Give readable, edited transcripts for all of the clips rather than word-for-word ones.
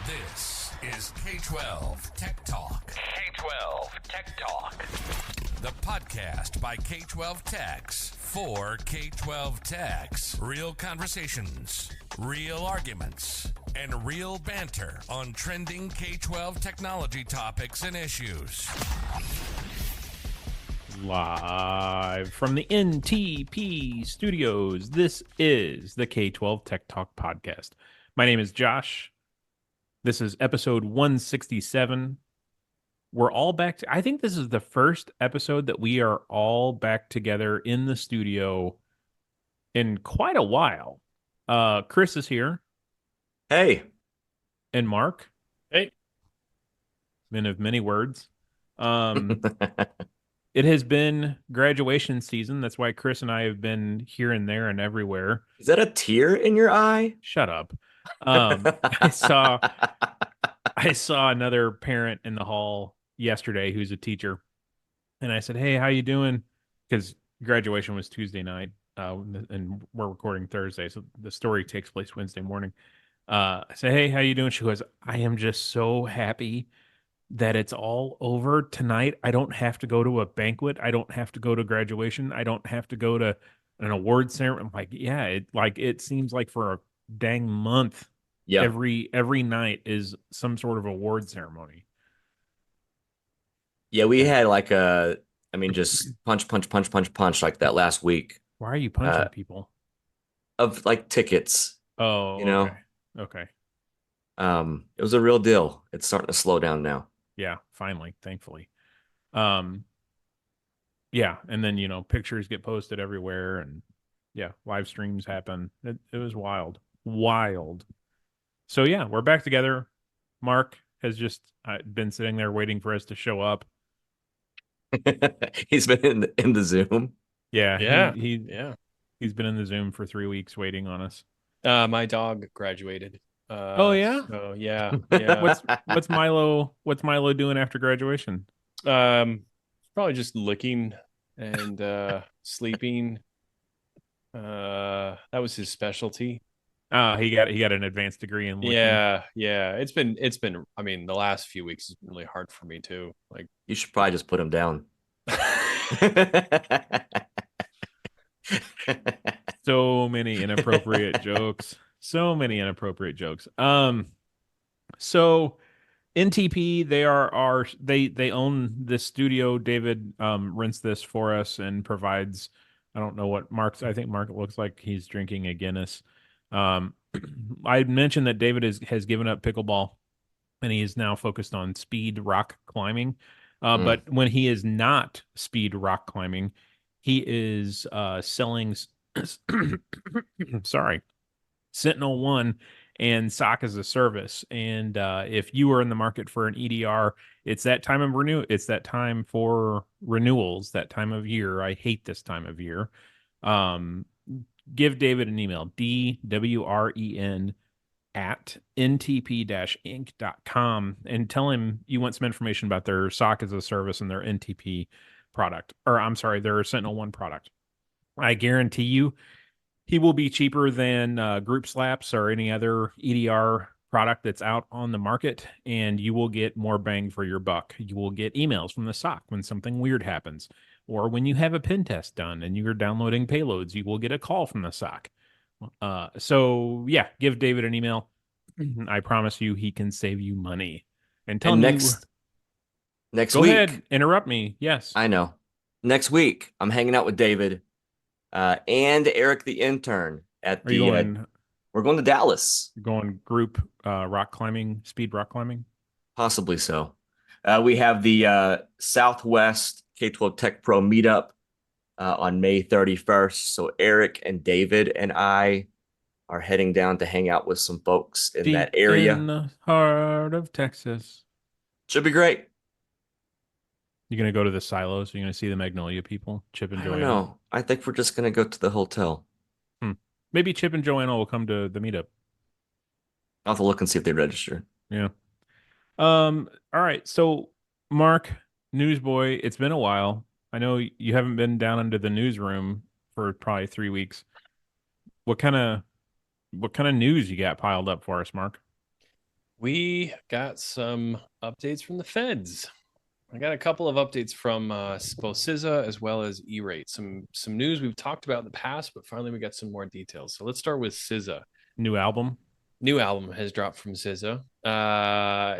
This is K12 Tech Talk. K12 Tech Talk. The podcast by K12 Techs for K12 Techs. Real conversations, real arguments, and real banter on trending K12 technology topics and issues. Live from the NTP studios, this is the K12 Tech Talk Podcast. My name is Josh. This is episode 167. We're all back. I think this is the first episode that we are all back together in the studio in quite a while. Chris is here. Hey. And Mark. Hey. Men of many words. It has been graduation season. That's why Chris and I have been here and there and everywhere. Is that a tear in your eye? Shut up. I saw another parent in the hall yesterday who's a teacher, and I said, "Hey, how you doing?" Because graduation was Tuesday night, and we're recording Thursday, so the story takes place Wednesday morning. I said, "Hey, how you doing?" She goes, "I am just so happy that it's all over tonight. I don't have to go to a banquet. I don't have to go to graduation. I don't have to go to an award ceremony." I'm like, yeah, it seems like for a dang month, yeah, every night is some sort of award ceremony. Yeah, we had just punch like that last week. Why are you punching people? Of like tickets. Oh, you know? Okay. It was a real deal. It's starting to slow down now. Yeah, finally, thankfully. Yeah, and then pictures get posted everywhere, and yeah, live streams happen. It was wild. So yeah, we're back together. Mark has just been sitting there waiting for us to show up. He's been in the Zoom. Yeah. He's been in the Zoom for 3 weeks waiting on us. My dog graduated. Oh yeah. So yeah. What's Milo doing after graduation? Probably just licking and sleeping. That was his specialty. He got an advanced degree in licking. Yeah. It's been. I mean, the last few weeks has been really hard for me too. Like, you should probably just put him down. So many inappropriate jokes. So NTP, they own this studio. David rents this for us and provides, I don't know what I think Mark looks like he's drinking a Guinness. I mentioned that David has given up pickleball and he is now focused on speed rock climbing. But when he is not speed rock climbing, he is selling Sentinel-1 and SOC as a service. And if you are in the market for an EDR, it's that time of it's that time for renewals, that time of year. I hate this time of year. Give David an email, dwren@ntp-inc.com, and tell him you want some information about their SOC as a service and their NTP product, their Sentinel-1 product. I guarantee you he will be cheaper than Group Slaps or any other EDR product that's out on the market, and you will get more bang for your buck. You will get emails from the SOC when something weird happens, or when you have a pen test done and you're downloading payloads, you will get a call from the SOC. So yeah, give David an email. I promise you he can save you money. And tell him next go week. Ahead, interrupt me. Yes. I know. Next week, I'm hanging out with David and Eric the intern at we're going to Dallas. You're going group rock climbing, speed rock climbing? Possibly so. We have the Southwest K12 Tech Pro meetup on May 31st. So Eric and David and I are heading down to hang out with some folks in that area. In the heart of Texas. Should be great. You're going to go to the silos? You're going to see the Magnolia people? Chip and Joanna? I don't know. I think we're just going to go to the hotel. Maybe Chip and Joanna will come to the meetup. I'll have to look and see if they register. Yeah. All right. So, Mark, newsboy, it's been a while. I know you haven't been down into the newsroom for probably 3 weeks. What kind of news you got piled up for us, Mark? We got some updates from the feds. I got a couple of updates from both CISA as well as E-rate. Some news we've talked about in the past, but finally we got some more details. So let's start with CISA. New album. New album has dropped from CISA.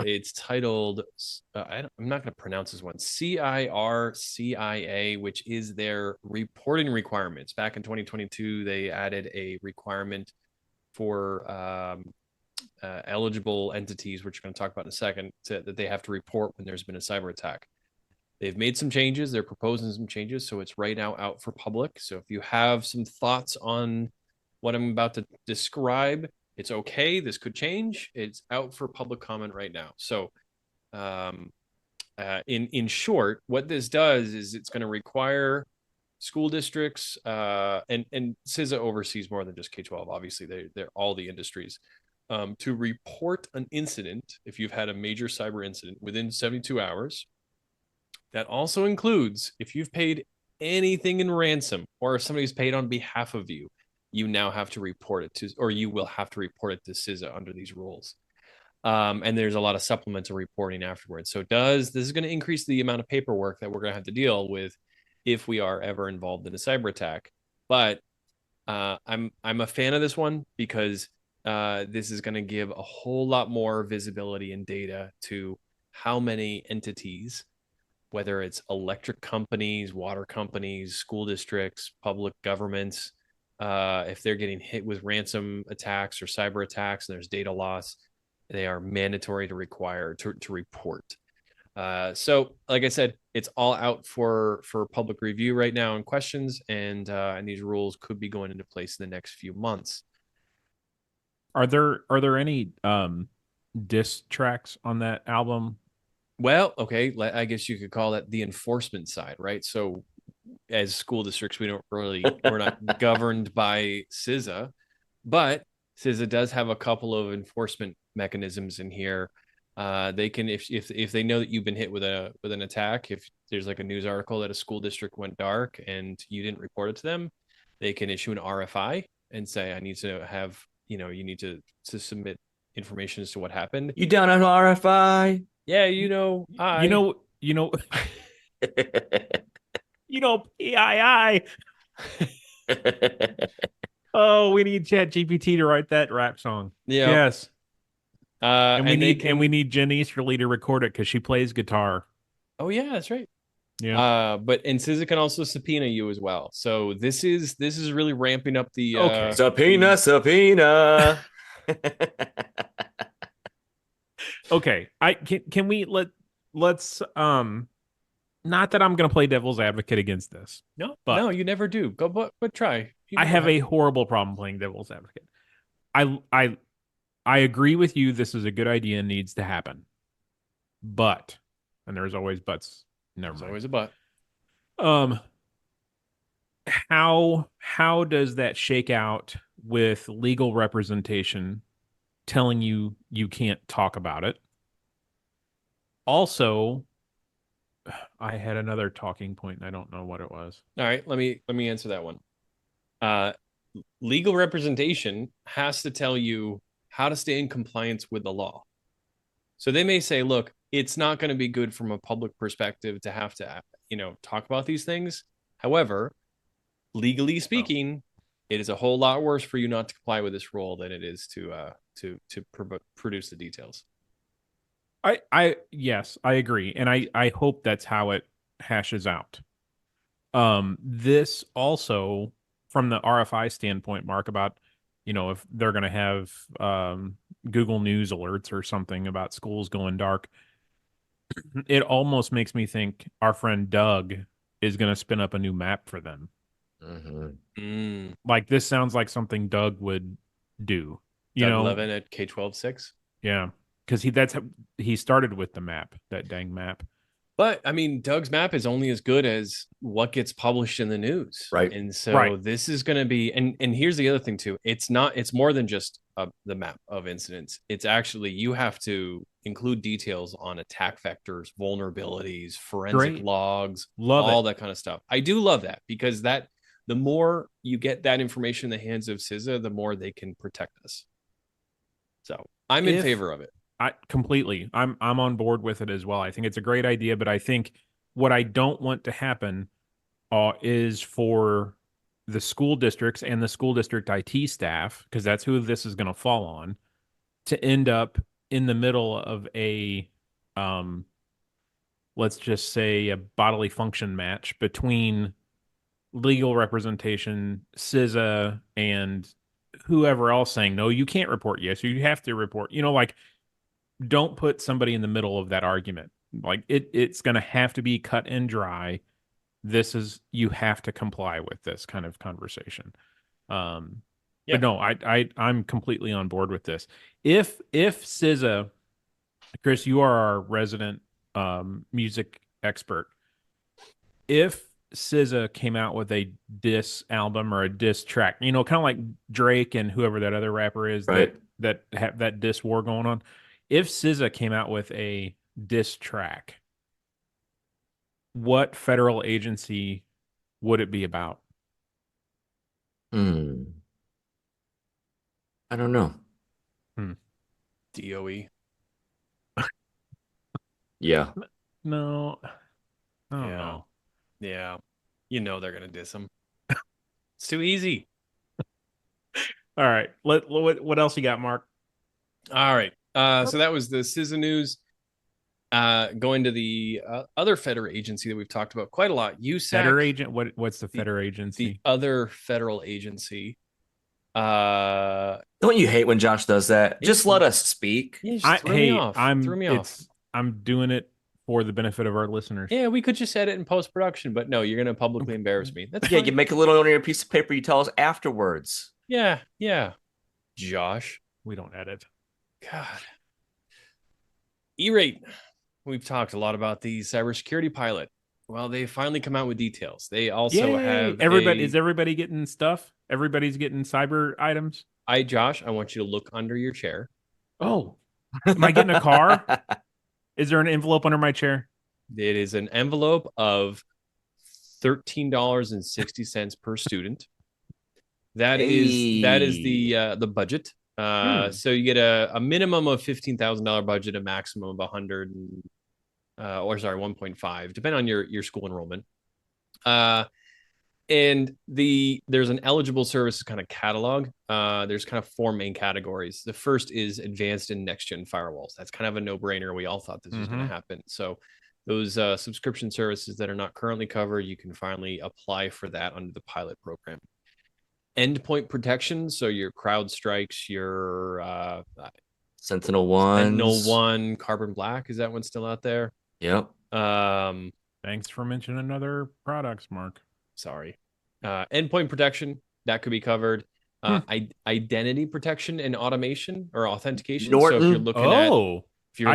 It's titled, I'm not going to pronounce this one, CIRCIA, which is their reporting requirements. Back in 2022, they added a requirement for eligible entities, which we're going to talk about in a second, that they have to report when there's been a cyber attack. They've made some changes. They're proposing some changes. So it's right now out for public. So if you have some thoughts on what I'm about to describe, it's okay. This could change. It's out for public comment right now. So in short, what this does is it's going to require school districts, and CISA oversees more than just K-12. Obviously, they're all the industries, to report an incident if you've had a major cyber incident within 72 hours. That also includes if you've paid anything in ransom or if somebody's paid on behalf of you, you now have to report it to, or you will have to report it to CISA under these rules. And there's a lot of supplemental reporting afterwards. So this is going to increase the amount of paperwork that we're going to have to deal with if we are ever involved in a cyber attack. But I'm a fan of this one because this is going to give a whole lot more visibility and data to how many entities, whether it's electric companies, water companies, school districts, public governments, if they're getting hit with ransom attacks or cyber attacks and there's data loss, they are mandatory to require to report. So like I said, it's all out for public review right now and questions, and these rules could be going into place in the next few months. Are there any diss tracks on that album? Well, okay, I guess you could call that the enforcement side, right? So as school districts, we're not governed by CISA, but CISA does have a couple of enforcement mechanisms in here. They can, if they know that you've been hit with an attack, if there's like a news article that a school district went dark and you didn't report it to them, they can issue an RFI and say, I need to have, you need to submit information as to what happened. You down on RFI? Yeah, PII. Oh, we need ChatGPT to write that rap song. Yeah. Yes. And we need need Jen Easterly to record it because she plays guitar. Oh yeah, that's right. Yeah. But CISA can also subpoena you as well. So this is really ramping up the okay. Subpoena. Okay. Can we let's not that I'm gonna play devil's advocate against this. No, you never do. Go but try. I have a horrible problem playing devil's advocate. I agree with you. This is a good idea and needs to happen. But, and there's always buts. There's always a but. How does that shake out with legal representation telling you can't talk about it? Also, I had another talking point and I don't know what it was. All right, let me answer that one. Legal representation has to tell you how to stay in compliance with the law. So they may say, look, it's not going to be good from a public perspective to have to, talk about these things. However, legally speaking, it is a whole lot worse for you not to comply with this rule than it is to produce the details. Yes, I agree. And I hope that's how it hashes out. This also, from the RFI standpoint, Mark, about, if they're going to have Google News alerts or something about schools going dark, it almost makes me think our friend Doug is going to spin up a new map for them. Mm-hmm. Like, this sounds like something Doug would do. Doug 11 at K12 6? Yeah, because he started with the map, that dang map. But I mean, Doug's map is only as good as what gets published in the news. Right. And so this is going to be, and here's the other thing too. It's more than just the map of incidents. It's actually, you have to include details on attack vectors, vulnerabilities, forensic logs, all that kind of stuff. I do love that because the more you get that information in the hands of CISA, the more they can protect us. So I'm in favor of it. I completely. I'm on board with it as well. I think it's a great idea, but I think what I don't want to happen is for the school districts and the school district IT staff, because that's who this is going to fall on, to end up in the middle of a let's just say a bodily function match between legal representation, CISA, and whoever else saying, no, you can't report. Yes, you have to report. Like, don't put somebody in the middle of that argument. Like, it's going to have to be cut and dry. You have to comply with this kind of conversation. But no, I'm completely on board with this. If CISA, Chris, you are our resident music expert. If CISA came out with a diss album or a diss track, kind of like Drake and whoever that other rapper is, right, that have that diss war going on. If CISA came out with a diss track, what federal agency would it be about? I don't know. DOE. Yeah. No. I don't know. Yeah. They're going to diss them. It's too easy. All right. What else you got, Mark? All right. So that was the CISA news. Going to the other federal agency that we've talked about quite a lot. USAC. Federal agent. What's the federal agency? The other federal agency. Don't you hate when Josh does that? Just let us speak. Yeah, threw me off. I'm doing it for the benefit of our listeners. Yeah, we could just edit in post-production, but no, you're going to publicly embarrass me. That's yeah, fine. you make a little note on your piece of paper. You tell us afterwards. Yeah. Josh. We don't edit. God. E-rate. We've talked a lot about the cybersecurity pilot. Well, they finally come out with details. They also have Is everybody getting stuff? Everybody's getting cyber items? Josh, I want you to look under your chair. Oh. Am I getting a car? Is there an envelope under my chair? It is an envelope of $13.60 per student. That is the budget. So you get a minimum of $15,000 budget, a maximum of 1.5, depending on your school enrollment. And there's an eligible services kind of catalog. There's kind of 4 main categories. The first is advanced and next gen firewalls. That's kind of a no-brainer. We all thought this was going to happen. So those subscription services that are not currently covered, you can finally apply for that under the pilot program. Endpoint protection, so your CrowdStrikes, your Sentinel-1, Carbon Black, is that one still out there? Yep. Thanks for mentioning other products, Mark. Sorry. Endpoint protection, that could be covered. Identity protection and automation or authentication. Norton. So if you're looking at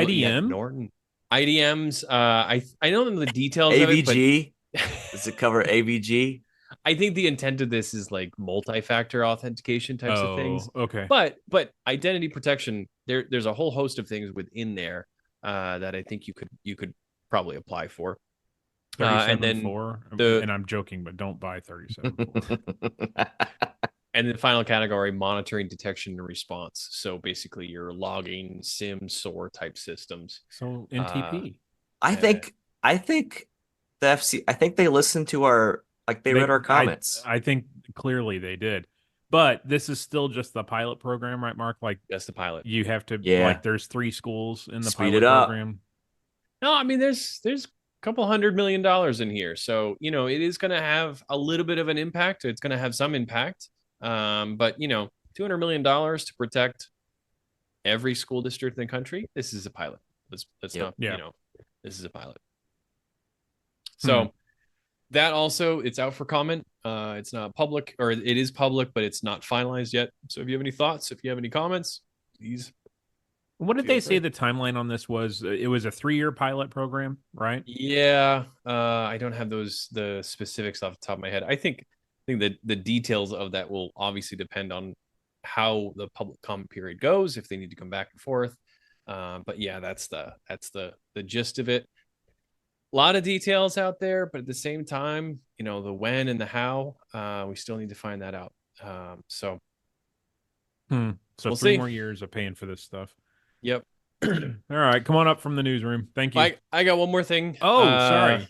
IDM, Norton. IDMs, I don't know the details AVG. of it, but Does it cover AVG? I think the intent of this is like multi-factor authentication types of things. Okay. But identity protection, there's a whole host of things within there that I think you could probably apply for. And then and I'm joking, but don't buy 37.4. And the final category, monitoring, detection, and response. So basically, you're logging, SIM, SOAR type systems. So NTP. I think the FC. I think they listened to our. Like they read our comments. I think clearly they did. But this is still just the pilot program, right, Mark? Like that's the pilot. You have to like there's 3 schools in the pilot program. No, I mean there's a couple $100 million in here. So, it is going to have a little bit of an impact. It's going to have some impact. But $200 million to protect every school district in the country. This is a pilot. Let's not, this is a pilot. So that also, it's out for comment. It's not public, or it is public, but it's not finalized yet. So if you have any thoughts, if you have any comments, please. What did they say the timeline on this was? It was a 3-year pilot program, right? Yeah. I don't have the specifics off the top of my head. I think that the details of that will obviously depend on how the public comment period goes, if they need to come back and forth. But yeah, that's the gist of it. A lot of details out there, but at the same time, the when and the how, we still need to find that out. So we'll 3 more years of paying for this stuff. Yep. All right, come on up from the newsroom. Thank you. I got one more thing. Oh, sorry.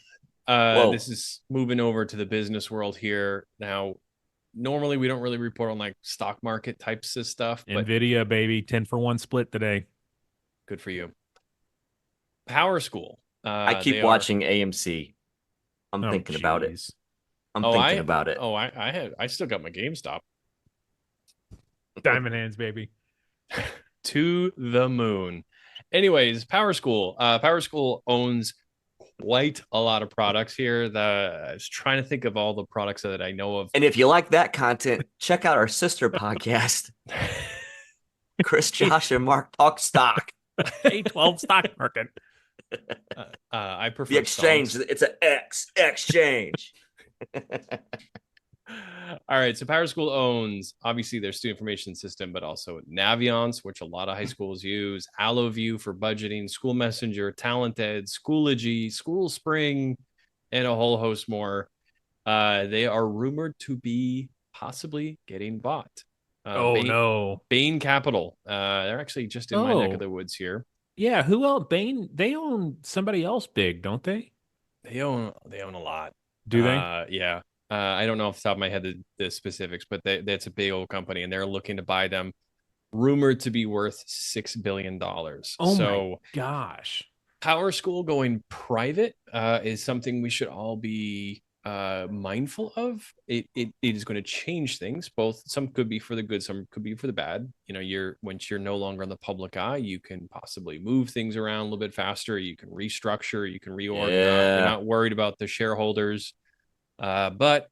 Whoa. This is moving over to the business world here. Now, normally we don't really report on like stock market types of stuff, but NVIDIA, baby, 10-for-1 split today. good for you. PowerSchool. I keep watching AMC. I'm thinking about it. Geez. I'm thinking about it. I still got my GameStop. Diamond hands, baby. To the moon. Anyways, PowerSchool. PowerSchool owns quite a lot of products here. I was trying to think of all the products that I know of. And if you like that content, check out our sister podcast. Chris, Josh, and Mark talk stock. K12 stock market. I prefer The exchange. It's an exchange. All right, so PowerSchool owns obviously their student information system, but also Naviance, which a lot of high schools use, AlloView for budgeting, School Messenger, TalentEd, Schoology, SchoolSpring, and a whole host more. They are rumored to be possibly getting bought. No. Bain Capital. They're actually just in my neck of the woods here. Yeah, who else? Bain, they own somebody else big, don't they? They own a lot. Do they? Yeah. I don't know off the top of my head the specifics, but that's a big old company, and they're looking to buy them. Rumored to be worth $6 billion. Oh my gosh! PowerSchool going private is something we should all be mindful of. It is going to change things. Both some could be for the good, some could be for the bad. You know, once you're no longer in the public eye, you can possibly move things around a little bit faster. You can restructure. You can reorganize. Yeah. You're not worried about the shareholders. But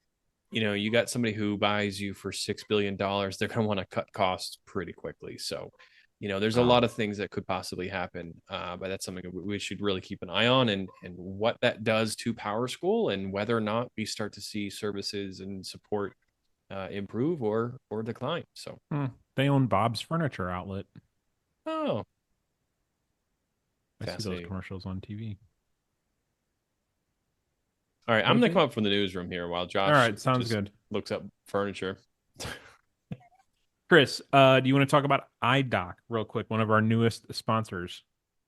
you know, you got somebody who buys you for $6 billion, they're going to want to cut costs pretty quickly. So, you know, there's a lot of things that could possibly happen. But that's something we should really keep an eye on, and what that does to PowerSchool, and whether or not we start to see services and support improve or decline. So they own Bob's Furniture Outlet. Oh, I see those commercials on TV. All right, I'm going to come up from the newsroom here while Josh All right, sounds good. Looks up furniture. Chris, do you want to talk about iDoc real quick, one of our newest sponsors?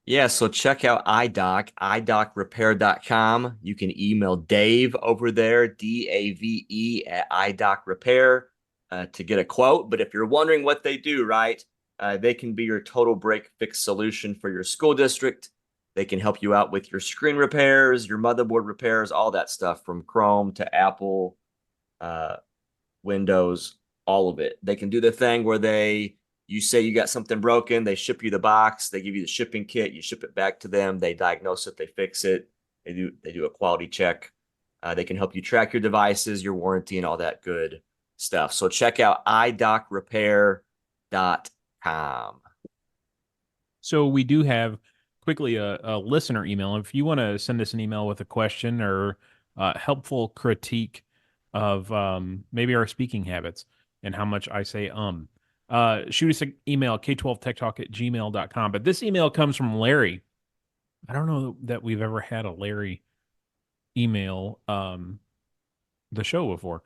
Yeah, so check out iDoc, idocrepair.com. You can email Dave over there, DAVE at idocrepair to get a quote. But if you're wondering what they do, right, they can be your total break fix solution for your school district. They can help you out with your screen repairs, your motherboard repairs, all that stuff from Chrome to Apple, Windows, all of it. They can do the thing where you say you got something broken, they ship you the box, they give you the shipping kit, you ship it back to them, they diagnose it, they fix it, they do a quality check. They can help you track your devices, your warranty, and all that good stuff. So check out idocrepair.com. So we do have quickly a listener email. If you want to send us an email with a question or helpful critique of maybe our speaking habits and how much I say shoot us an email, k12techtalk@gmail.com. But this email comes from Larry. I don't know that we've ever had a Larry email the show before.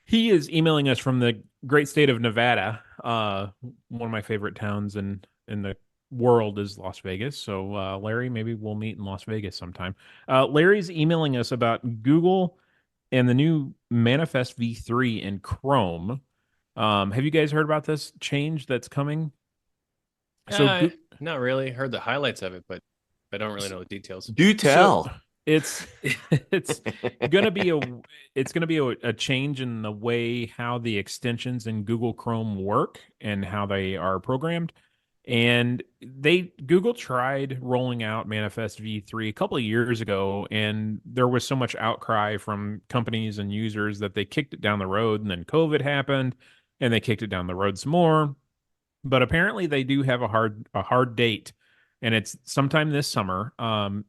He is emailing us from the great state of Nevada. One of my favorite towns in the world is Las Vegas. So Larry, maybe we'll meet in Las Vegas sometime. Larry's emailing us about Google and the new Manifest v3 in Chrome. Have you guys heard about this change that's coming? So not really. Heard the highlights of it, but I don't really know the details. Do tell. So it's gonna be a change in the way how the extensions in Google Chrome work and how they are programmed. And Google tried rolling out Manifest v3 a couple of years ago, and there was so much outcry from companies and users that they kicked it down the road, and then COVID happened, and they kicked it down the road some more. But apparently they do have a hard date, and it's sometime this summer.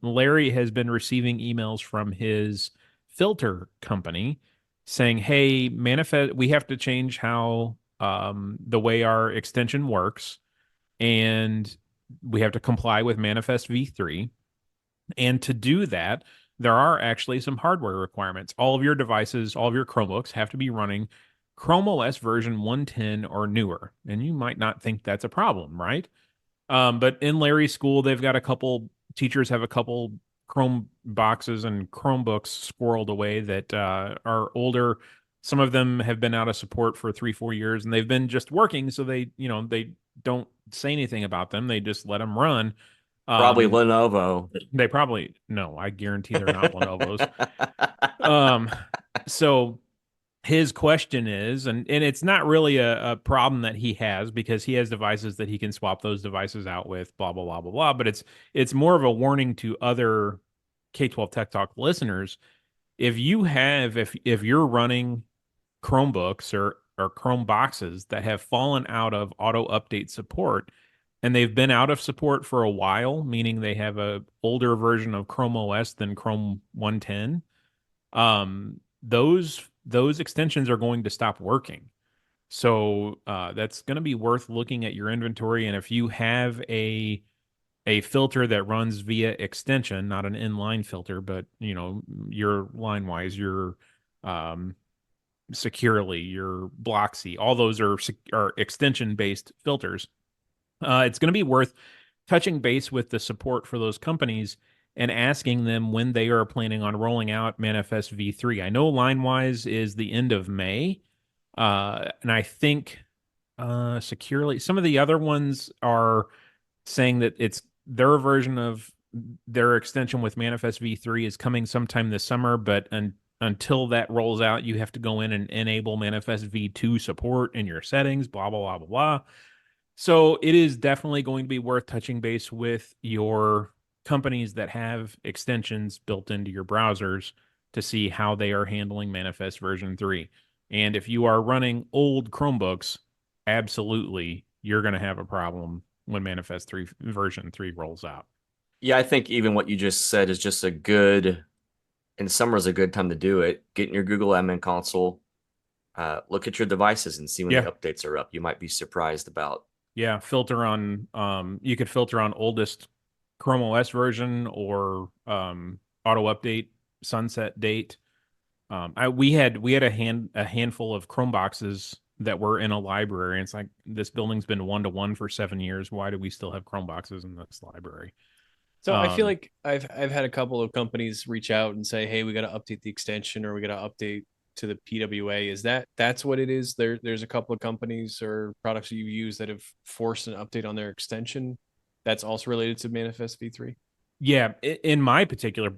Larry has been receiving emails from his filter company saying, hey, Manifest, we have to change how the way our extension works, and we have to comply with Manifest v3. And to do that, there are actually some hardware requirements. All of your devices, all of your Chromebooks have to be running Chrome OS version 110 or newer. And you might not think that's a problem, right? But in Larry's school, they've got a couple teachers have a couple Chrome boxes and Chromebooks squirreled away that are older. Some of them have been out of support for 3-4 years, and they've been just working. So they don't say anything about them. They just let them run. Probably Lenovo. They probably no. I guarantee they're not Lenovo's. So his question is, and it's not really a problem that he has because he has devices that he can swap those devices out with, blah, blah, blah, blah, blah. But it's more of a warning to other K12 Tech Talk listeners. If you're running Chromebooks or Chrome boxes that have fallen out of auto update support and they've been out of support for a while, meaning they have a older version of Chrome OS than Chrome 110, those extensions are going to stop working. So that's going to be worth looking at your inventory. And if you have a filter that runs via extension, not an inline filter, but your LineWise, your Securely, your Bloxy, all those are extension based filters. It's going to be worth touching base with the support for those companies and asking them when they are planning on rolling out Manifest v3. I know LineWise is the end of May, and I think Securely, some of the other ones are saying that it's their version of their extension with Manifest v3 is coming sometime this summer, but until that rolls out, you have to go in and enable Manifest v2 support in your settings, blah, blah, blah, blah, blah. So it is definitely going to be worth touching base with your companies that have extensions built into your browsers to see how they are handling Manifest version 3. And if you are running old Chromebooks, absolutely, you're going to have a problem when Manifest 3 version 3 rolls out. Yeah, I think even what you just said is just and summer is a good time to do it. Get in your Google Admin console, look at your devices and see when the updates are up. You might be surprised about. Yeah, filter on, you could filter on oldest Chrome OS version or auto update sunset date. We had a handful of Chrome boxes that were in a library. And it's like, this building's been 1-to-1 for 7 years. Why do we still have Chrome boxes in this library? So I feel like I've had a couple of companies reach out and say, hey, we got to update the extension or we got to update to the PWA. Is that's what it is? There's a couple of companies or products that you use that have forced an update on their extension that's also related to Manifest v3? Yeah, in my particular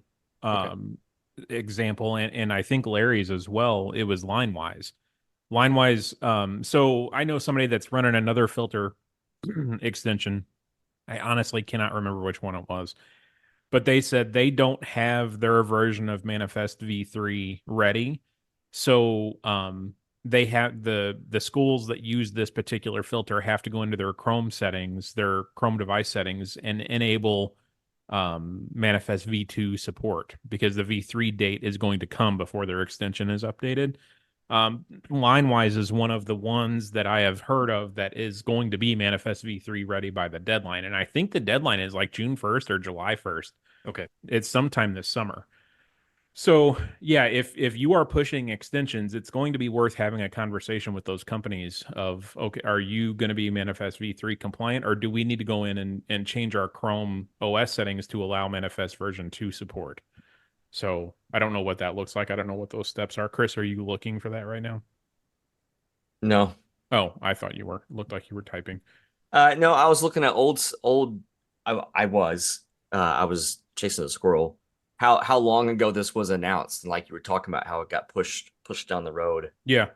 example, and I think Larry's as well, it was LineWise. So I know somebody that's running another filter extension. I honestly cannot remember which one it was, but they said they don't have their version of Manifest v3 ready. So they have the schools that use this particular filter have to go into their Chrome settings, their Chrome device settings, and enable Manifest v2 support because the v3 date is going to come before their extension is updated. LineWise is one of the ones that I have heard of that is going to be Manifest v3 ready by the deadline. And I think the deadline is like June 1st or July 1st. Okay. It's sometime this summer. So yeah, if you are pushing extensions, it's going to be worth having a conversation with those companies of, okay, are you going to be Manifest v3 compliant, or do we need to go in and change our Chrome OS settings to allow Manifest version 2 support? So I don't know what that looks like. I don't know what those steps are. Chris, are you looking for that right now? No. Oh, I thought you were. Looked like you were typing. No, I was looking at old. I was chasing a squirrel. How long ago this was announced, and like you were talking about how it got pushed down the road. Yeah,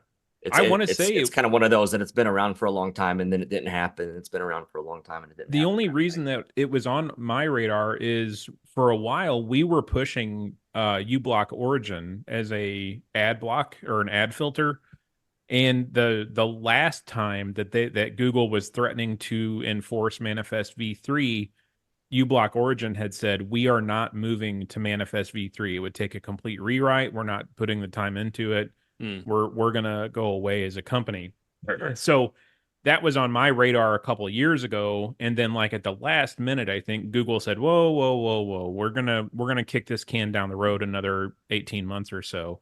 I want to say it's kind of one of those that it's been around for a long time and then it didn't happen. It's been around for a long time and it didn't. The only reason that it was on my radar is for a while we were pushing uBlock Origin as a ad block or an ad filter, and the last time that Google was threatening to enforce Manifest v3, uBlock Origin had said, we are not moving to Manifest v3. It would take a complete rewrite. We're not putting the time into it. We're going to go away as a company. So that was on my radar a couple of years ago. And then like at the last minute, I think Google said, whoa. We're going to kick this can down the road another 18 months or so.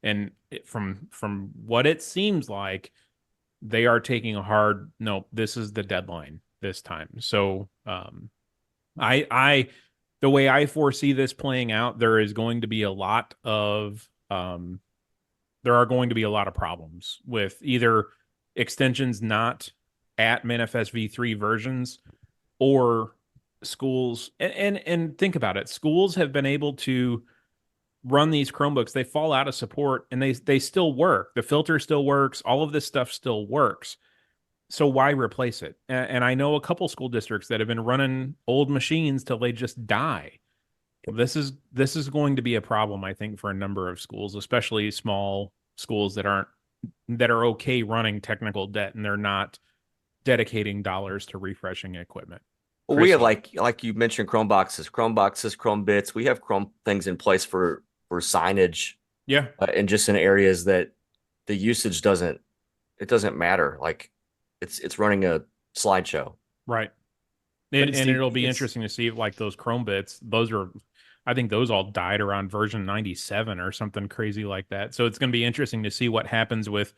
And from what it seems like, they are taking a hard, no, this is the deadline. this time. So I the way I foresee this playing out, there are going to be a lot of problems with either extensions not at Manifest v3 versions, or schools and think about it. Schools have been able to run these Chromebooks. They fall out of support and they still work. The filter still works. All of this stuff still works. So why replace it? And I know a couple school districts that have been running old machines till they just die. This is going to be a problem, I think, for a number of schools, especially small schools that are okay running technical debt and they're not dedicating dollars to refreshing equipment. Well, we have like you mentioned Chromeboxes, Chromebits. We have Chrome things in place for signage. Yeah, and just in areas that the usage doesn't matter. Like it's running a slideshow. Right. And it'll be interesting to see if like those Chromebits, I think those all died around version 97 or something crazy like that. So it's going to be interesting to see what happens with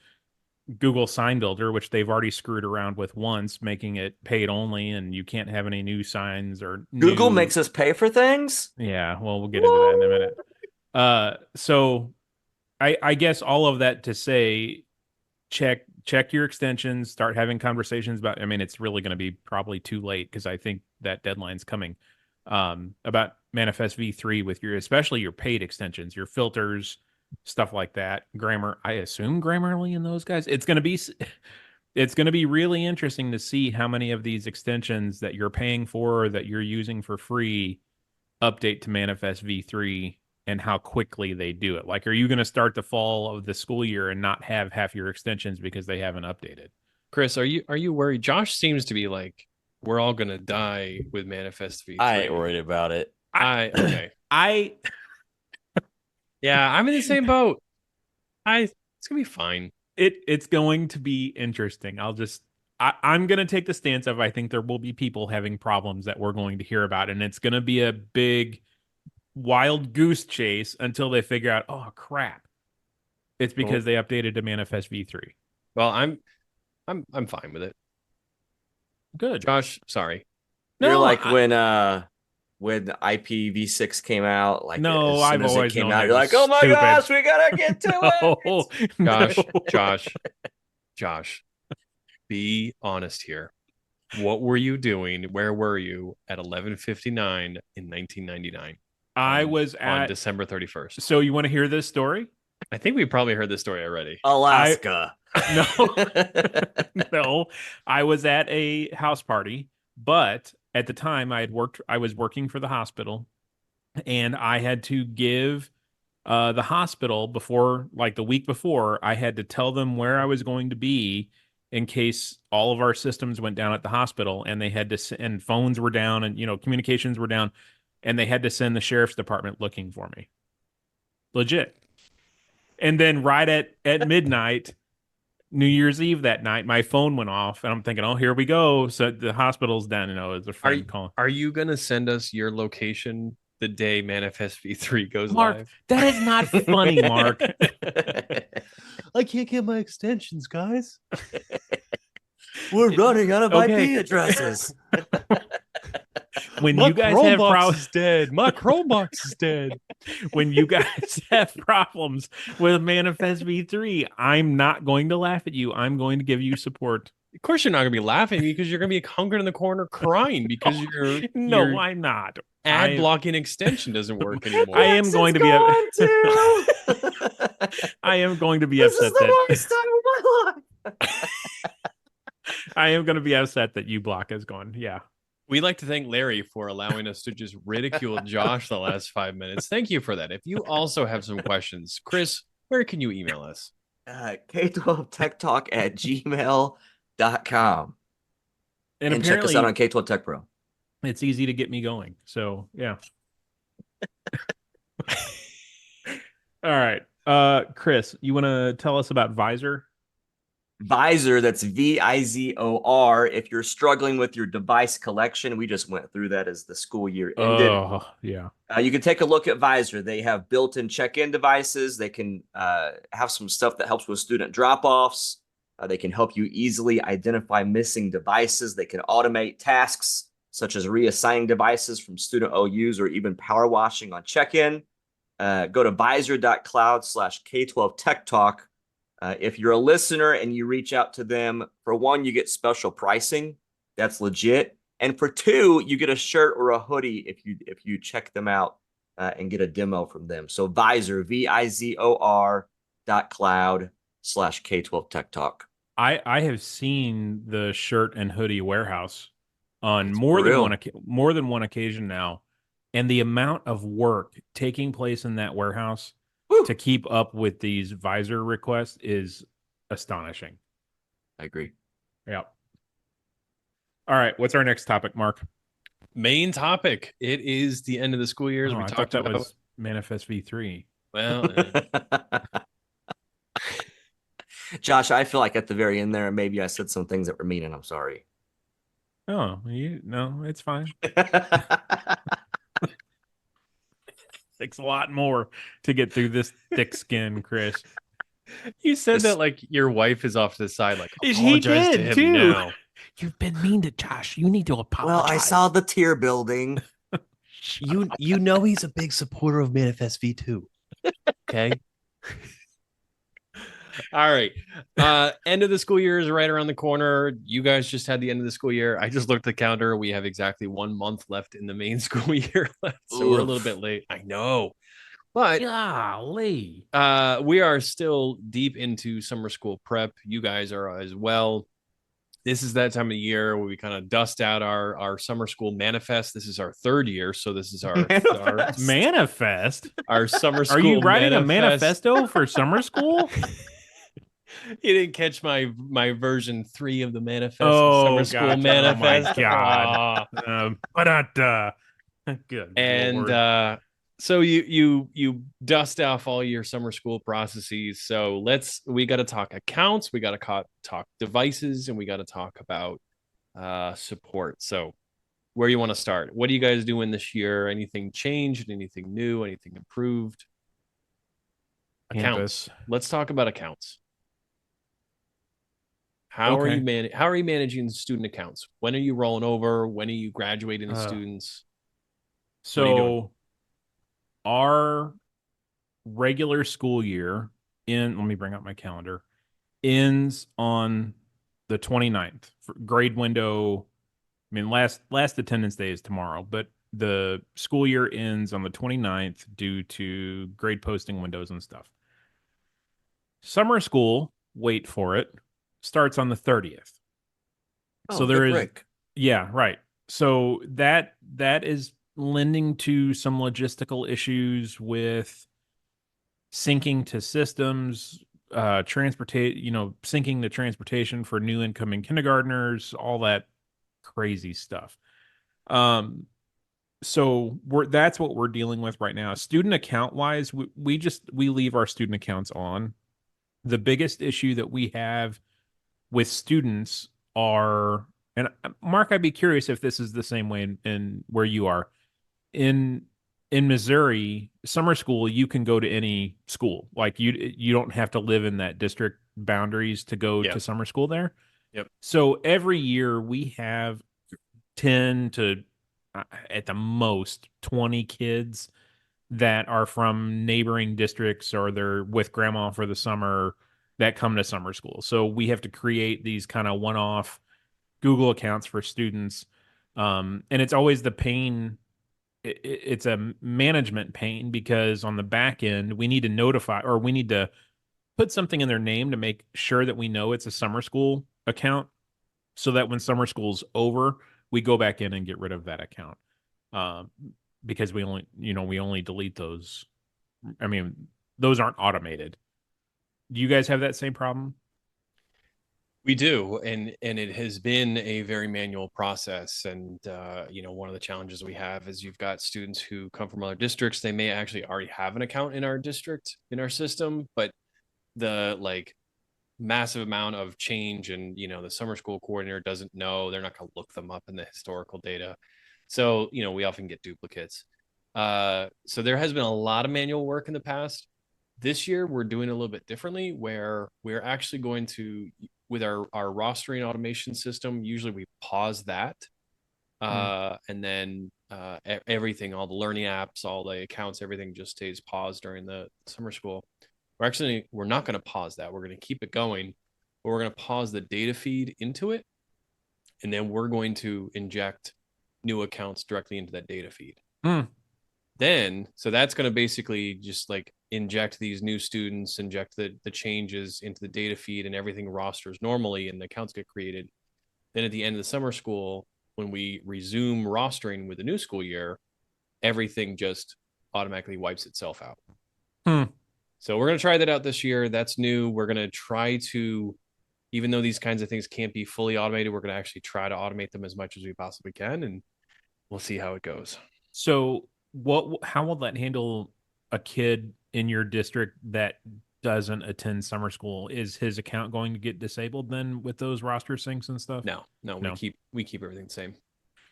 Google Sign Builder, which they've already screwed around with once, making it paid only, and you can't have any new signs or Google makes us pay for things. Yeah, well, we'll get into that in a minute. So I guess all of that to say, check your extensions, start having conversations about. I mean, it's really going to be probably too late because I think that deadline's coming. About Manifest v3 with especially your paid extensions, your filters, stuff like that. I assume Grammarly and those guys. It's going to be really interesting to see how many of these extensions that you're paying for or that you're using for free update to Manifest v3 and how quickly they do it. Like, are you going to start the fall of the school year and not have half your extensions because they haven't updated? Chris, are you worried? Josh seems to be like, we're all going to die with Manifest v3. I ain't worried about it. Okay. Yeah, I'm in the same boat. It's gonna be fine. It's going to be interesting. I'm gonna take the stance of I think there will be people having problems that we're going to hear about, and it's gonna be a big wild goose chase until they figure out, oh crap, it's because they updated to Manifest v3. Well, I'm fine with it. Good, Josh. Sorry. You're like when IPv6 came out, like no, as soon I've as always it came known out, it you're was like, oh my stupid. gosh, we gotta get to it. Josh, be honest here. What were you doing? Where were you at 11:59 in 1999? I was on December 31st. So you want to hear this story? I think we probably heard this story already. Alaska. No, I was at a house party, but at the time I was working for the hospital, and I had to give the hospital before, like the week before, I had to tell them where I was going to be in case all of our systems went down at the hospital, and they had to, and phones were down, and communications were down, and they had to send the sheriff's department looking for me. Legit. And then right at midnight, New Year's Eve that night, my phone went off, and I'm thinking, oh, here we go. So the hospital's down, as a friend calling. Are you going to send us your location the day Manifest v3 goes Mark, live? That is not funny, Mark. I can't get my extensions, guys. We're running out of IP addresses. When you guys have problems, dead. My Chromebox is dead. When you guys have problems with Manifest v3, I'm not going to laugh at you. I'm going to give you support. Of course, you're not going to be laughing because you're going to be hunkered in the corner crying because your I'm not. Ad blocking extension doesn't work anymore. I am going to be. I am going to be this upset. Is the worst time of my life. I am going to be upset that uBlock is gone. Yeah. We'd like to thank Larry for allowing us to just ridicule Josh the last 5 minutes. Thank you for that. If you also have some questions, Chris, where can you email us? K12 Tech Talk at gmail.com. And check us out on K12 Tech Pro. It's easy to get me going. So, yeah. All right. Chris, you want to tell us about Visor? Visor, that's Vizor. If you're struggling with your device collection, we just went through that as the school year ended. Oh, yeah. You can take a look at Visor. They have built-in check-in devices. They can have some stuff that helps with student drop-offs. They can help you easily identify missing devices. They can automate tasks such as reassigning devices from student OUs or even power washing on check-in. Go to visor.cloud/K12 Tech Talk. If you're a listener and you reach out to them, for one, you get special pricing. That's legit. And for two, you get a shirt or a hoodie if you check them out and get a demo from them. So Visor, VIZOR.cloud/K12 Tech Talk. I have seen the shirt and hoodie warehouse on It's more real. than one occasion now, and the amount of work taking place in that warehouse Woo. to keep up with these Visor requests is astonishing. I agree. Yeah. All right, what's our next topic, Mark? Main topic. It is the end of the school year. As Oh, we I talked thought that about. was Manifest V3. Well, Josh, I feel like at the very end there, maybe I said some things that were mean, and I'm sorry. Oh, no, it's fine. Takes a lot more to get through this thick skin, Chris. you said that like your wife is off to the side, like He apologize to did, him too. now. You've been mean to Josh. You need to apologize. Well, I saw the tear building. You know he's a big supporter of Manifest V2. Okay. All right. End of the school year is right around the corner. You guys just had the end of the school year. I just looked at the calendar. We have exactly 1 month left in the main school year left. So we're a little bit late. I know. But golly. we are still deep into summer school prep. You guys are as well. This is that time of year where we kind of dust out our summer school manifest. This is our 3rd year. So this is our Manifest? our summer school. Are you writing manifest. a manifesto for summer school? You didn't catch my version 3 of the manifest. Oh, Summer school gotcha. manifest. Oh my God. Good. And Lord. so you dust off all your summer school processes. So we got to talk accounts, we got to talk devices, and we got to talk about support. So where you want to start? What are you guys doing this year? Anything changed? Anything new? Anything improved? Accounts. Campus. Let's talk about accounts. How are you managing student accounts? When are you rolling over? When are you graduating the students? What are you doing? So our regular school year let me bring up my calendar, ends on the 29th. Grade window, I mean, last attendance day is tomorrow, but the school year ends on the 29th due to grade posting windows and stuff. Summer school, wait for it, starts on the 30th. So there is break. Yeah, right. So that is lending to some logistical issues with syncing to systems, syncing the transportation for new incoming kindergartners, all that crazy stuff. So that's what we're dealing with right now. Student account wise, we leave our student accounts on. The biggest issue that we have with students are, and Mark, I'd be curious if this is the same way in where you are. In Missouri, summer school, you can go to any school. Like you don't have to live in that district boundaries to go to summer school there. Yep. So every year we have 10 to at the most 20 kids that are from neighboring districts or they're with grandma for the summer that come to summer school. So we have to create these kind of one-off Google accounts for students. And it's always the pain. It's a management pain because on the back end, we need to notify or we need to put something in their name to make sure that we know it's a summer school account so that when summer school's over, we go back in and get rid of that account. Because we only delete those. I mean, those aren't automated. Do you guys have that same problem? We do, and it has been a very manual process. And one of the challenges we have is you've got students who come from other districts. They may actually already have an account in our district, in our system, but the massive amount of change and the summer school coordinator doesn't know. They're not going to look them up in the historical data. So, we often get duplicates. So there has been a lot of manual work in the past. This year, we're doing a little bit differently where we're actually with our rostering automation system, usually we pause that. And then everything, all the learning apps, all the accounts, everything just stays paused during the summer school. We're not going to pause that. We're going to keep it going, but we're going to pause the data feed into it. And then we're going to inject new accounts directly into that data feed. Then, so that's going to basically just like inject these new students, inject the changes into the data feed, and everything rosters normally and the accounts get created. Then at the end of the summer school, when we resume rostering with the new school year, everything just automatically wipes itself out. So we're going to try that out this year. That's new. We're going to try to, even though these kinds of things can't be fully automated, we're going to actually try to automate them as much as we possibly can, and we'll see how it goes. So how will that handle a kid in your district that doesn't attend summer school? Is his account going to get disabled then with those roster syncs and stuff? No. We keep everything the same.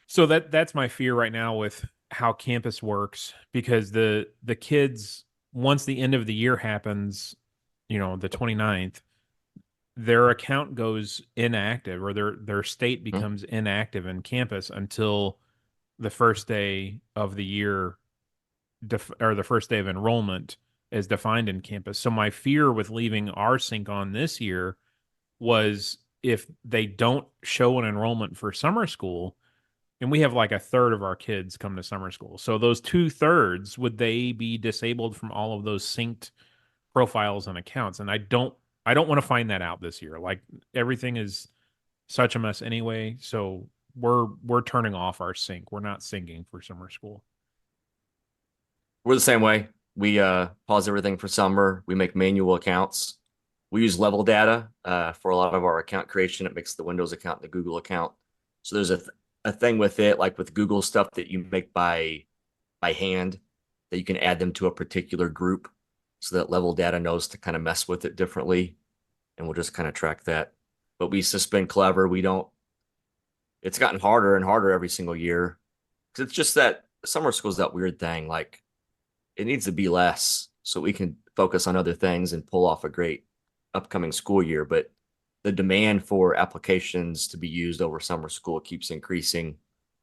So that's my fear right now with how campus works, because the kids, once the end of the year happens, the 29th, their account goes inactive, or their state becomes inactive in campus until the first day of the year, or the first day of enrollment is defined in campus. So my fear with leaving our sync on this year was if they don't show an enrollment for summer school, and we have like a third of our kids come to summer school. So those 2/3, would they be disabled from all of those synced profiles and accounts? And I don't want to find that out this year. Like, everything is such a mess anyway. So we're turning off our sync. We're not syncing for summer school. We're the same way. We pause everything for summer. We make manual accounts. We use level data for a lot of our account creation. It makes the Windows account and the Google account. So there's a thing with it, like with Google stuff that you make by hand, that you can add them to a particular group so that level data knows to kind of mess with it differently. And we'll just kind of track that. But we just been clever. It's gotten harder and harder every single year, because it's just that summer school is that weird thing. Like, it needs to be less so we can focus on other things and pull off a great upcoming school year. But the demand for applications to be used over summer school keeps increasing.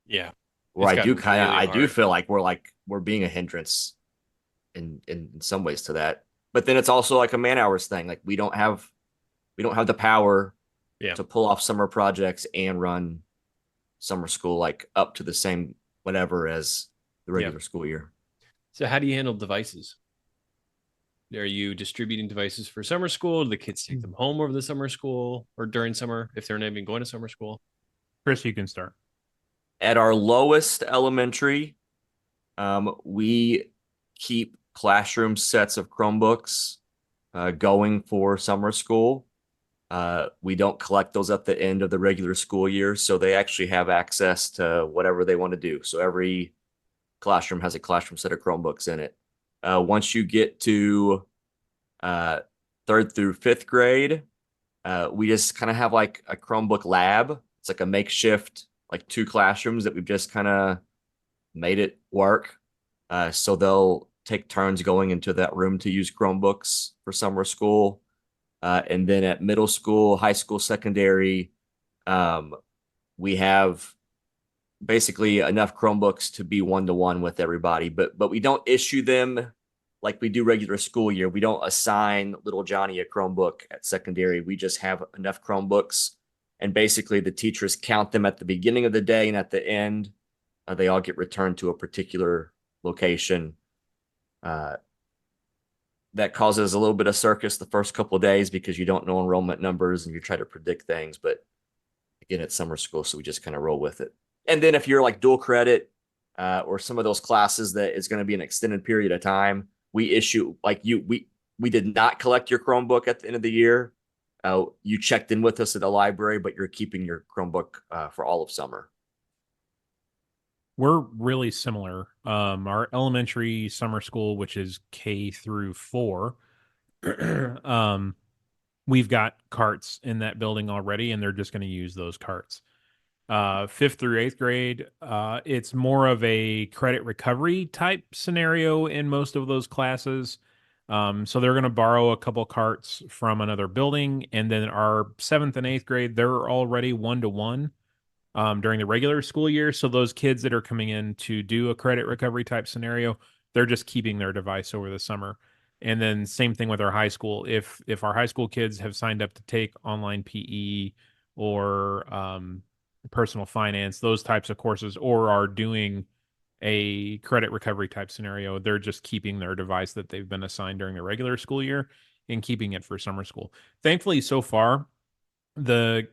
Yeah. Where I do feel like we're being a hindrance in some ways to that. But then it's also like a man hours thing. Like, we don't have the power to pull off summer projects and run summer school like up to the same whatever as the regular school year. So how do you handle devices? Are you distributing devices for summer school? Do the kids take them home over the summer school or during summer if they're not even going to summer school? Chris, you can start. At our lowest elementary, we keep classroom sets of Chromebooks going for summer school. We don't collect those at the end of the regular school year, so they actually have access to whatever they want to do. So every classroom has a classroom set of Chromebooks in it. Once you get to 3rd through 5th grade, we just kind of have like a Chromebook lab. It's like a makeshift, like 2 classrooms that we've just kind of made it work. So they'll take turns going into that room to use Chromebooks for summer school. And then at middle school, high school, secondary, we have basically enough Chromebooks to be one-to-one with everybody, but we don't issue them like we do regular school year. We don't assign little Johnny a Chromebook at secondary. We just have enough Chromebooks, and basically the teachers count them at the beginning of the day, and at the end, they all get returned to a particular location. That causes a little bit of circus the first couple of days because you don't know enrollment numbers and you try to predict things. But again, it's summer school, so we just kind of roll with it. And then if you're like dual credit or some of those classes that is going to be an extended period of time, we issue like we did not collect your Chromebook at the end of the year. You checked in with us at the library, but you're keeping your Chromebook for all of summer. We're really similar. Our elementary summer school, which is K through 4, we've got carts in that building already, and they're just going to use those carts. 5th through 8th grade, it's more of a credit recovery type scenario in most of those classes. So they're going to borrow a couple carts from another building, and then our 7th and 8th grade, they're already 1-to-1 during the regular school year. So those kids that are coming in to do a credit recovery type scenario, they're just keeping their device over the summer. And then same thing with our high school. If our high school kids have signed up to take online PE or personal finance, those types of courses, or are doing a credit recovery type scenario, they're just keeping their device that they've been assigned during the regular school year and keeping it for summer school. Thankfully, so far, the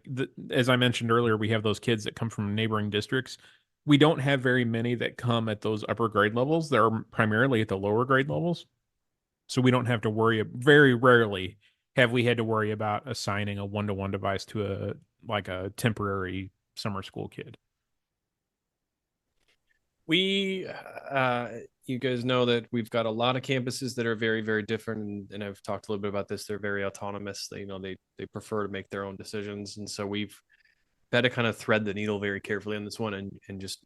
as I mentioned earlier, we have those kids that come from neighboring districts. We don't have very many that come at those upper grade levels. They're primarily at the lower grade levels. So we don't have to worry. Very rarely have we had to worry about assigning a 1-to-1 device to a temporary summer school kid. We, you guys know that we've got a lot of campuses that are very, very different, and I've talked a little bit about this. They're very autonomous. They prefer to make their own decisions, and so we've had to kind of thread the needle very carefully on this one, and just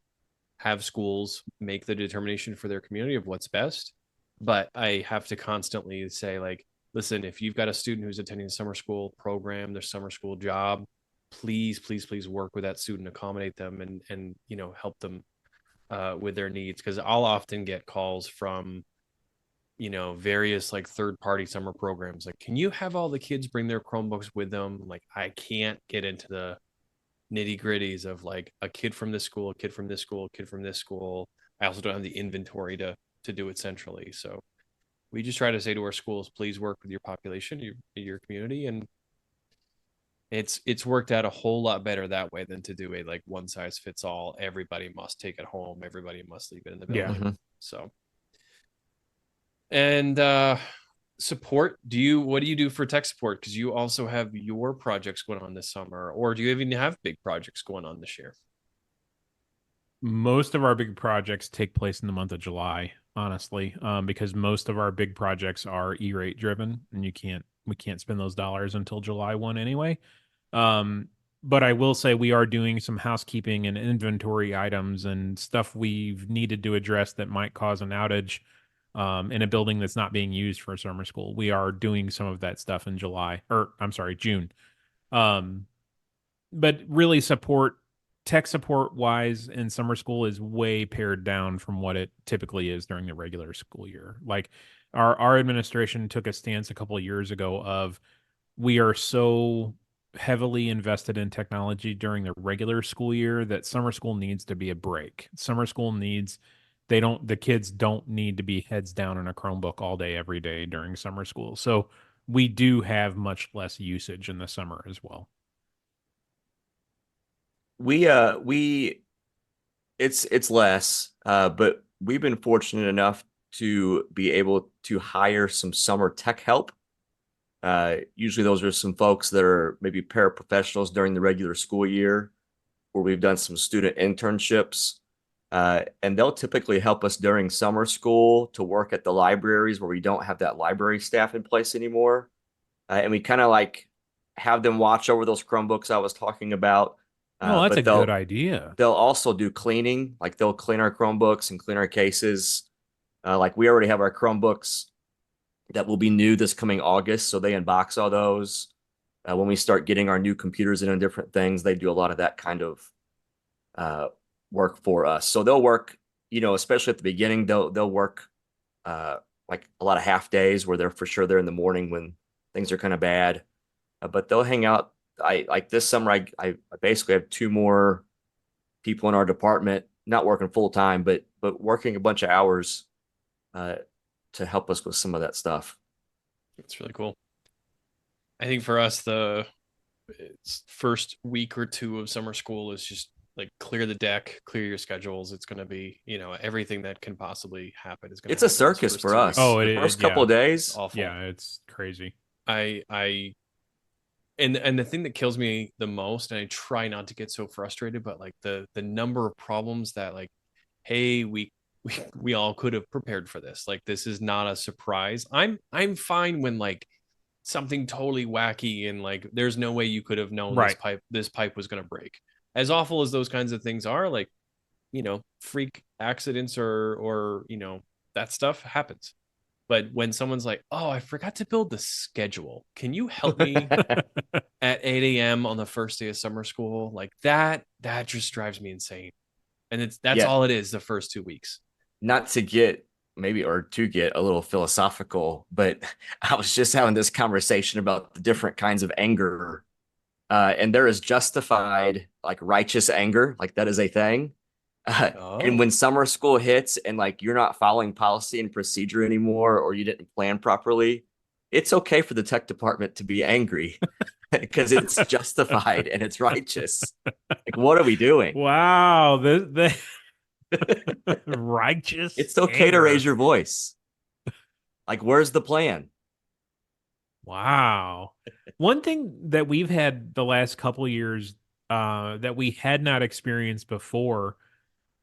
have schools make the determination for their community of what's best. But I have to constantly say, like, listen, if you've got a student who's attending a summer school program, their summer school job, please, please, please work with that student, accommodate them, and help them with their needs. Because I'll often get calls from various like third-party summer programs, like, can you have all the kids bring their Chromebooks with them? Like, I can't get into the nitty-gritties of like a kid from this school, a kid from this school, a kid from this school. I also don't have the inventory to do it centrally. So we just try to say to our schools, please work with your population, your community, and it's worked out a whole lot better that way than to do a like one size fits all. Everybody must take it home. Everybody must leave it in the building. Yeah. So, and support. What do you do for tech support? Because you also have your projects going on this summer, or do you even have big projects going on this year? Most of our big projects take place in the month of July, honestly, because most of our big projects are E-rate driven, and we can't spend those dollars until July 1 anyway. But I will say we are doing some housekeeping and inventory items and stuff we've needed to address that might cause an outage in a building that's not being used for summer school. We are doing some of that stuff in June. But really tech support wise in summer school is way pared down from what it typically is during the regular school year. Like our administration took a stance a couple of years ago of, we are so heavily invested in technology during the regular school year that summer school needs to be a break. The kids don't need to be heads down in a Chromebook all day, every day during summer school. So we do have much less usage in the summer as well. It's less, but we've been fortunate enough to be able to hire some summer tech help. Usually those are some folks that are maybe paraprofessionals during the regular school year, where we've done some student internships, and they'll typically help us during summer school to work at the libraries where we don't have that library staff in place anymore. And we kind of like have them watch over those Chromebooks I was talking about. Oh, that's a good idea. They'll also do cleaning, like they'll clean our Chromebooks and clean our cases. Like we already have our Chromebooks that will be new this coming August, so they unbox all those. When we start getting our new computers in and different things, they do a lot of that kind of work for us. So they'll work, especially at the beginning, they'll work like a lot of half days where they're for sure there in the morning when things are kind of bad, but they'll hang out. Like this summer, I basically have 2 more people in our department, not working full time, but working a bunch of hours to help us with some of that stuff. It's really cool. I think for us, the first week or 2 of summer school is just like clear the deck, clear your schedules. It's going to be, everything that can possibly happen is going to. It's a circus for us. Oh, the first couple of days, awful. Yeah, it's crazy. And the thing that kills me the most, and I try not to get so frustrated, but like the number of problems that like, hey, we all could have prepared for this. Like, this is not a surprise. I'm fine when like something totally wacky and like there's no way you could have known this pipe was going to break. As awful as those kinds of things are, like, freak accidents or that stuff happens. But when someone's like, "Oh, I forgot to build the schedule. Can you help me at 8 a.m. on the first day of summer school?" Like that just drives me insane. And that's Yeah. all it is the first 2 weeks. Not to get to get a little philosophical, but I was just having this conversation about the different kinds of anger. And there is justified, like righteous anger, like that is a thing. And when summer school hits and like you're not following policy and procedure anymore, or you didn't plan properly, it's okay for the tech department to be angry because it's justified and it's righteous. Like, what are we doing? Wow, the righteous. It's okay to raise your voice. Like, where's the plan? Wow. One thing that we've had the last couple of years that we had not experienced before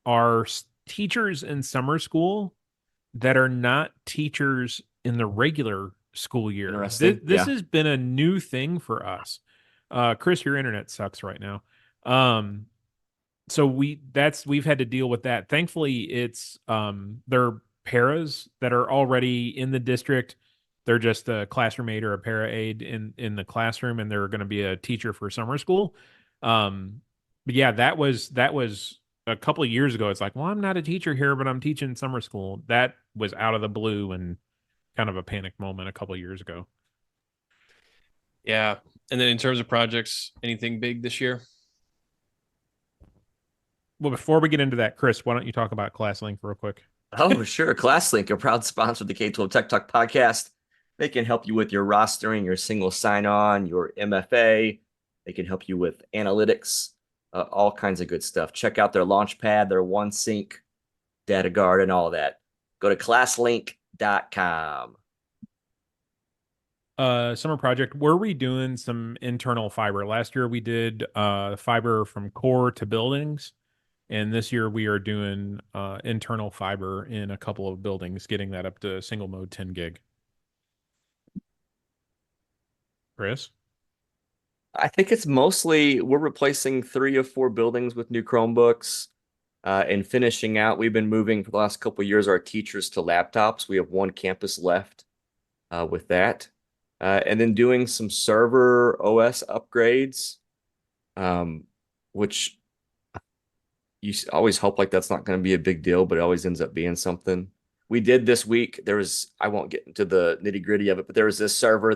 are teachers in summer school that are not teachers in the regular school year. Interesting. This has been a new thing for us. Chris, your internet sucks right now. So we've had to deal with that. Thankfully, it's they're paras that are already in the district. They're just a classroom aide or a para aide in the classroom, and they're going to be a teacher for summer school. But yeah, that was a couple of years ago. It's like, well, I'm not a teacher here, but I'm teaching summer school. That was out of the blue and kind of a panic moment a couple of years ago. Yeah. And then in terms of projects, anything big this year? Well, before we get into that, Chris, why don't you talk about ClassLink real quick? Oh, sure. ClassLink, a proud sponsor of the K12 Tech Talk Podcast. They can help you with your rostering, your single sign-on, your MFA. They can help you with analytics, all kinds of good stuff. Check out their Launchpad, their OneSync, Data Guard, and all of that. Go to classlink.com. Summer project, we're redoing some internal fiber. Last year we did fiber from core to buildings, and this year we are doing internal fiber in a couple of buildings, getting that up to single mode 10 gig. Chris? I think it's mostly we're replacing 3 or 4 buildings with new Chromebooks and finishing out. We've been moving for the last couple of years our teachers to laptops. We have 1 campus left with that. And then doing some server OS upgrades, which you always hope like that's not going to be a big deal, but it always ends up being something. We did this week. I won't get into the nitty gritty of it, but there was this server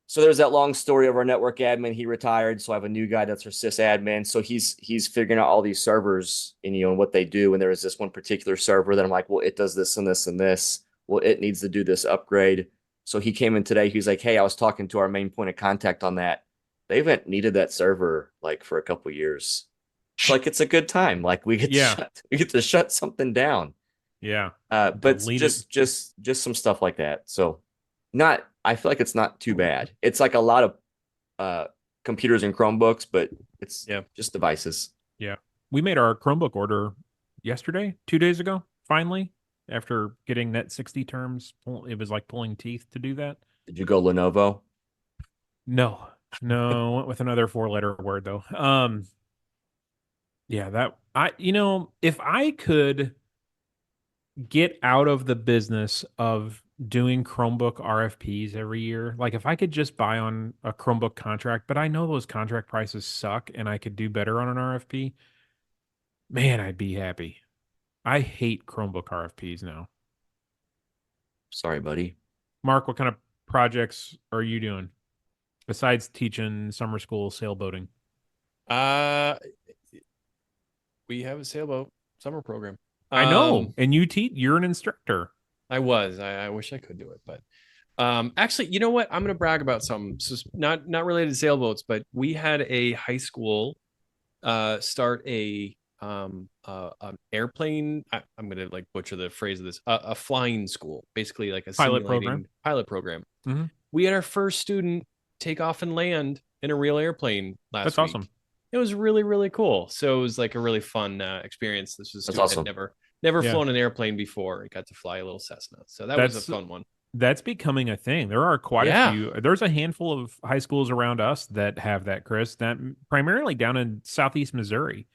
so there's that long story of our network admin. He retired. So I have a new guy that's our sysadmin. So he's figuring out all these servers and what they do. And there was this one particular server that I'm like, well, it does this and this and this. Well, it needs to do this upgrade. So he came in today. He's like, hey, I was talking to our main point of contact on that. They haven't needed that server like for a couple of years. It's like, it's a good time. Like we get to shut something down. Yeah. But just some stuff like that. So I feel like it's not too bad. It's like a lot of computers and Chromebooks, but it's just devices. Yeah. We made our Chromebook order yesterday, 2 days ago, finally, after getting net 60 terms. It was like pulling teeth to do that. Did you go Lenovo? No, went with another 4-letter word though. Yeah, if I could get out of the business of doing Chromebook RFPs every year, like if I could just buy on a Chromebook contract, but I know those contract prices suck and I could do better on an RFP, man, I'd be happy. I hate Chromebook RFPs now. Sorry, buddy. Mark, what kind of projects are you doing besides teaching summer school sailboating? We have a sailboat summer program. I know. And you're an instructor. I was. I wish I could do it, but actually, you know what? I'm going to brag about something. So not related to sailboats, but we had a high school start an airplane. I'm going to like butcher the phrase of this. A flying school, basically like a pilot program. Mm-hmm. We had our first student take off and land in a real airplane last week. That's awesome. It was really, really cool. So it was like a really fun experience. This was awesome. Never flown an airplane before. He got to fly a little Cessna. So that was a fun one. That's becoming a thing. There are quite a few. There's a handful of high schools around us that have that, Chris, that primarily down in Southeast Missouri.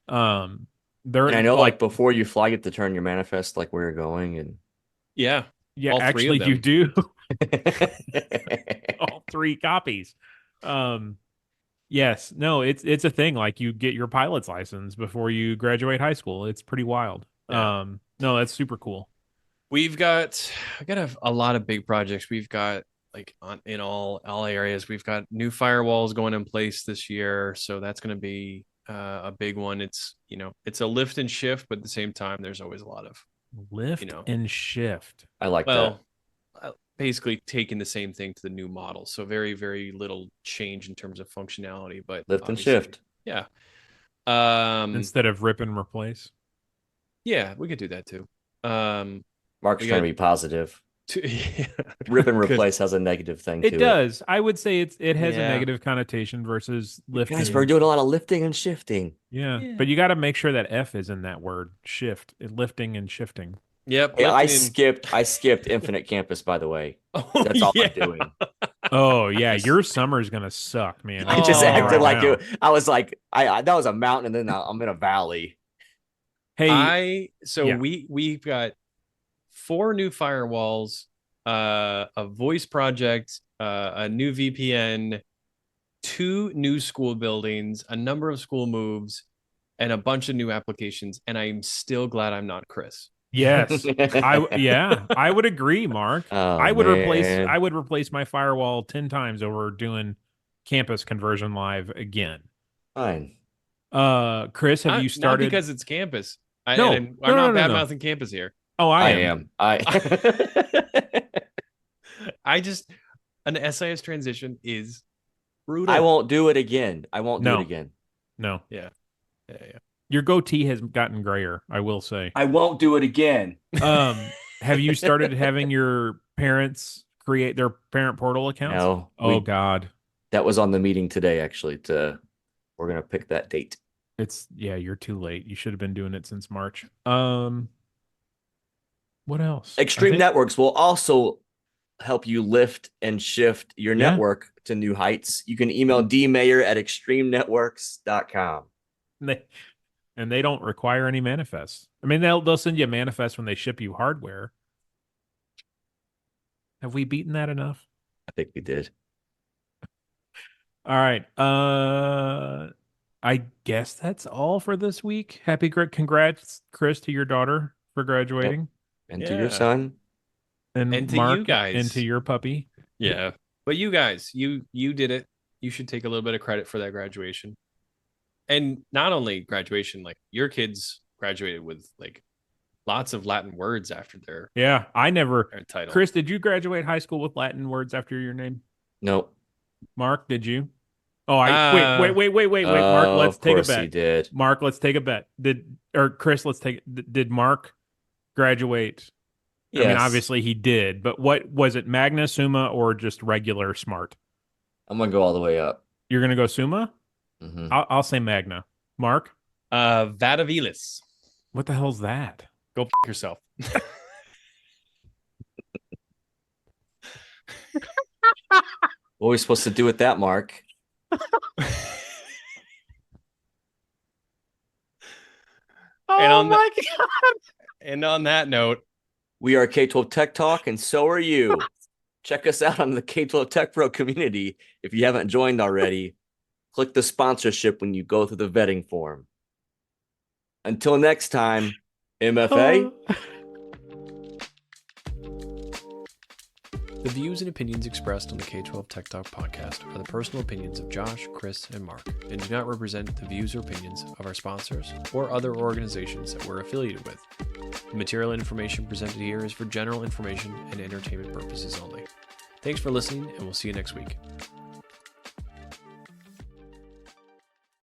And I know like before you fly, you have to turn your manifest like where you're going. And Yeah, All three of actually, them. you do. All 3 copies. Yes, no, it's a thing. Like you get your pilot's license before you graduate high school. It's pretty wild. Yeah. No, that's super cool. I got a lot of big projects. We've got in all areas. We've got new firewalls going in place this year, so that's going to be a big one. It's it's a lift and shift, but at the same time, there's always a lot of Lift and shift. I like that. Basically taking the same thing to the new model. So very, very little change in terms of functionality, but Lift and shift. Yeah. Instead of rip and replace. Yeah, we could do that too. Mark's trying to be positive. Yeah. Rip and replace has a negative thing to it. It does. I would say it has a Yeah. negative connotation versus lifting. Guys, we're doing a lot of lifting and shifting. Yeah. But you got to make sure that F is in that word, shift, lifting and shifting. Yep. Hey, I lifting skipped Infinite Campus, by the way. Oh, That's all yeah. I'm doing. Oh yeah, your summer's gonna suck, man. I just Oh, acted like wow. it. I was like, I that was a mountain, and then I'm in a valley. Hey, yeah. We've got 4 new firewalls, a voice project, a new VPN, 2 new school buildings, a number of school moves, and a bunch of new applications. And I'm still glad I'm not Chris. Yes, I would agree, Mark. Oh, I would man. replace my firewall 10 times over doing campus conversion live again. Fine. Chris, have you started? Not because it's campus. No. I'm No, not no, bad no. mouthing campus here. Oh, I am. I just an SIS transition is brutal. I won't do it again. I won't do No. it again. No, Yeah. your goatee has gotten grayer, I will say. I won't do it again. Have you started having your parents create their parent portal accounts? No. Oh God, That was on the meeting today, actually. We're gonna pick that date. you're too late. You should have been doing it since March. What else? Extreme Networks will also help you lift and shift your Yeah. network to new heights. You can email dmayor@extremenetworks.com. And they don't require any manifests. I mean, they'll send you a manifest when they ship you hardware. Have we beaten that enough? I think we did. All right. I guess that's all for this week. Congrats, Chris, to your daughter for graduating. And to Yeah. your son. And to Mark, you guys. and to your puppy. Yeah. But you guys, you did it. You should take a little bit of credit for that graduation. And not only graduation, like your kids graduated with like lots of Latin words after their Yeah, I never. title. Chris, did you graduate high school with Latin words after your name? No. Mark, did you? Oh, wait. Mark, let's Of take a course bet. he did. Mark, let's take a bet. Chris, did Mark graduate? I mean, Yes. obviously he did, but what was it, Magna, Summa, or just regular smart? I'm gonna go all the way up. You're going to go Summa? Mhm. I'll say Magna. Mark? Vadavilis. What the hell's that? Go f yourself. What are we supposed to do with that, Mark? And on God. And on that note, We are K12 Tech Talk, and so are you. Check us out on the K12 Tech Pro community. If you haven't joined already, click the sponsorship when you go through the vetting form. Until next time, MFA. the views and opinions expressed on the K12 Tech Talk podcast are the personal opinions of Josh, Chris, and Mark, and do not represent the views or opinions of our sponsors or other organizations that we're affiliated with. The material and information presented here is for general information and entertainment purposes only. Thanks for listening, and we'll see you next week.